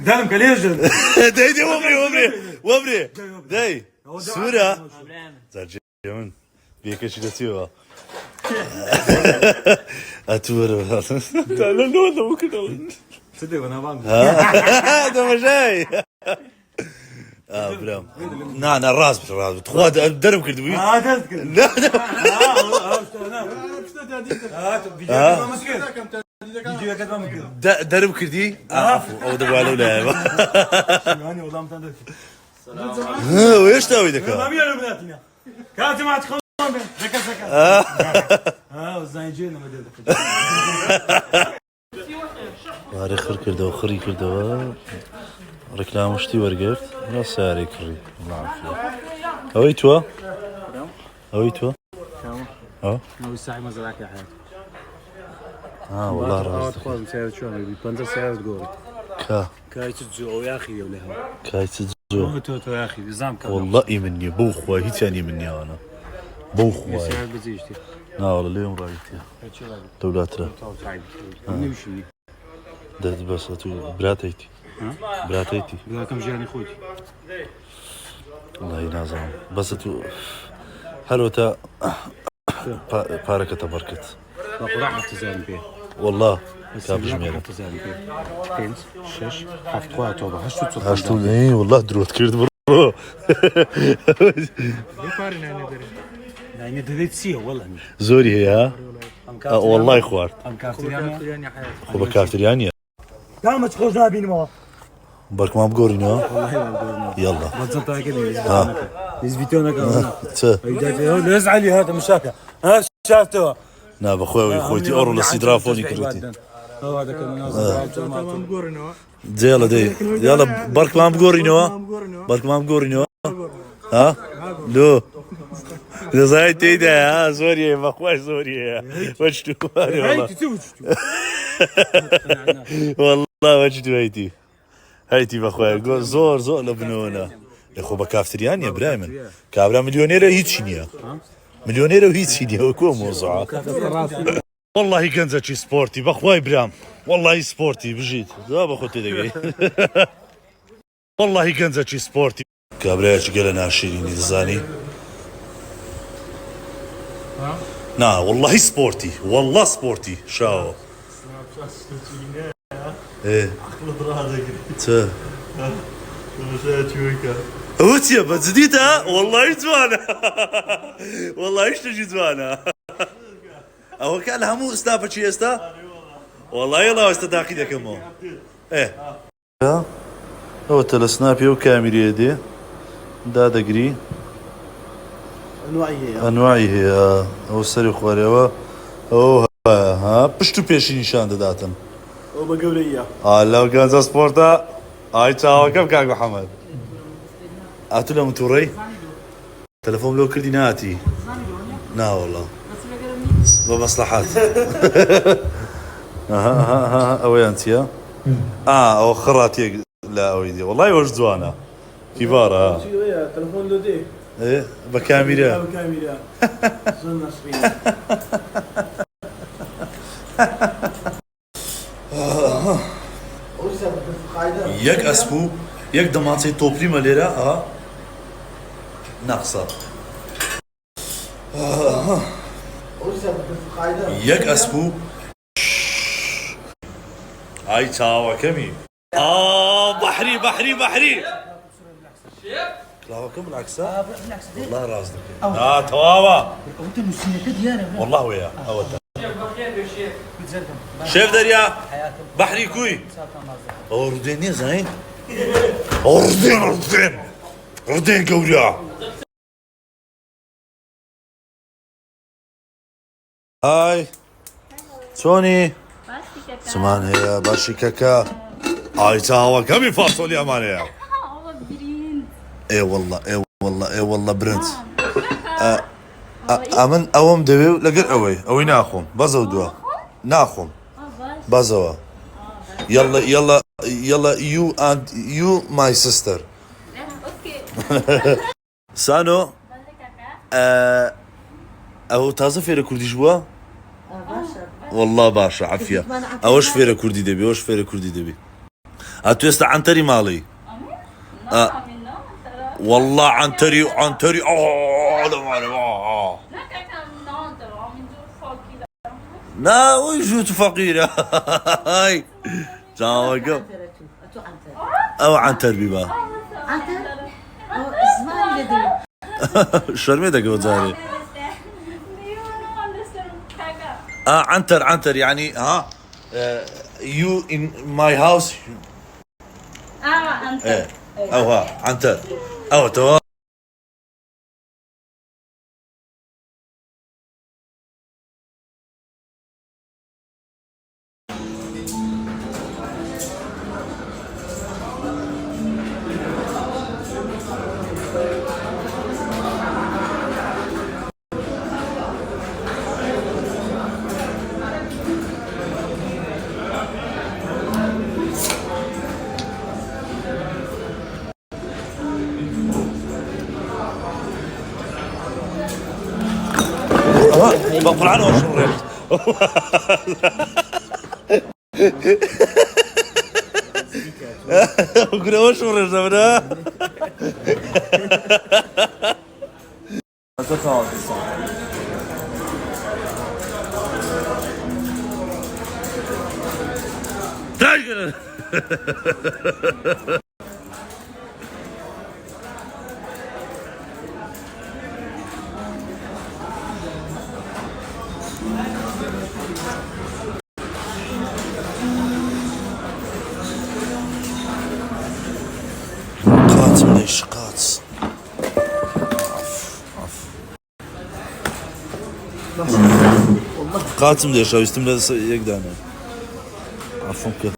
دارم كليش داي وبري داي سورة زرجيون بيكش دتيوا اتورا تعال لو ممكن صدق وانا بعمل ده مجاي برام نعم الراس تخوض درب كردوي تذكر لا درب كردي عفوا او دبوا على ولا يعني والله متندك ويش تسوي ذاك ما بيعرف بناتنا كانت ما تخون ذكر ذكر والزايجين ما دير واري خير كردو خري كردو ركلام وشتي ورقفت لا ساري كري الله يعافيك اويتوا اويتوا اه ما الساعه ما زراك يا حياتي والله راس تخوض سيارة شو عمي بنزل سيارة تقول كاي تتزو يا اخي ولا كاي تتزو تو يا اخي نظام كان والله مني بوخواي هي ثاني مني انا بوخواي سيارة بزيجتي لا والله اليوم رايتي دولاتنا نمشي ده بس براتيتي براتيتي لا كم جاني خوتي والله ينازم بس حلوة باركة بركت راح تزال بيه والله كاب جميلة تزال بيه كنت شش حفت خوات توبة هاشتو ايه والله دروت كرد برو يعني دريت سيه والله زوري هي ها والله خوارت ام كافتريانيا حياتي خو كافتريانيا قامت خوزنا بين ما برك ما بقورينا والله ما بقولنا يلا بتزبط كده يزبطونا كمان لا يزعل هذا مشاكل ها شافته نعم اخوي خوتي اورو للسيدرافوني كروتي هو هذا كمان زي يلا دي يلا برك ما بقورينا برك ما بقورينا ها لو زي تيدا ها سوريا ما خوش سوريا وجدوا والله والله وجدوا هيتي بخويا زور لبنونا يا خو بكافتريان يا برايمن كابرا مليونير هيك نيا مليونير وهيك نيا وكو موضوع والله كان زكي سبورتي بخواي برام والله سبورتي بجيت لا باخذ دقيقه والله كان زكي سبورتي كابرا قال انا شيريني زاني نا والله سبورتي والله سبورتي شاو ايه عقل برادك تا مشات شويكا اوتيا بتزديتها والله جوانا والله ايش تجي جوانا او كان همو استافا شي استا والله يلا استا داخل كمو ايه هو تلسنابي وكاميرا دي دا دقري انواعي هي او سري خواريوا او ها بشتو بيشي نشان داتن او بقوليه لو كان سبورتا هاي تشاو كيف كان محمد اعطوا له متوري تلفون لو كردي ناتي لا والله بمصلحات اوي انت يا او خراتي لا اويدي والله وش زوانا كبار تلفون لو دي ايه بكاميرا كاميرا زلنا يك اسبو يك دماتي توبلي ماليرا ناقصه يك اسبو هاي تاوا كمي بحري لا كم بالعكس والله راسك تواوا انت مسيك ديانا والله وياه شيف دريا بحري كوي اردني زين اردن قولها هاي سوني سمان هي باشي كاكا هاي تاوا كمي فاصوليا ماليا اي والله برنس امن اوم دوي لقر اوي ناخم بزو دوا ناخم بزوا يلا you my sister سانو او تازه فير كردي جوا والله باشا عافية أوش فيرة كردي دبي أوش فيرة كردي دبي أتوسط عنتري مالي والله عنتري لا وجوت فقيرة هاي جاوكم أو عنتر بيبا شرمي دك وزاري عنتر يعني ها you in my house أنت أو ها عنتر أو تمام بقول عنه وشو بقول وش ورجنا قاتم ليش قاتس قاتم ليش او يستمر يقدر عفوا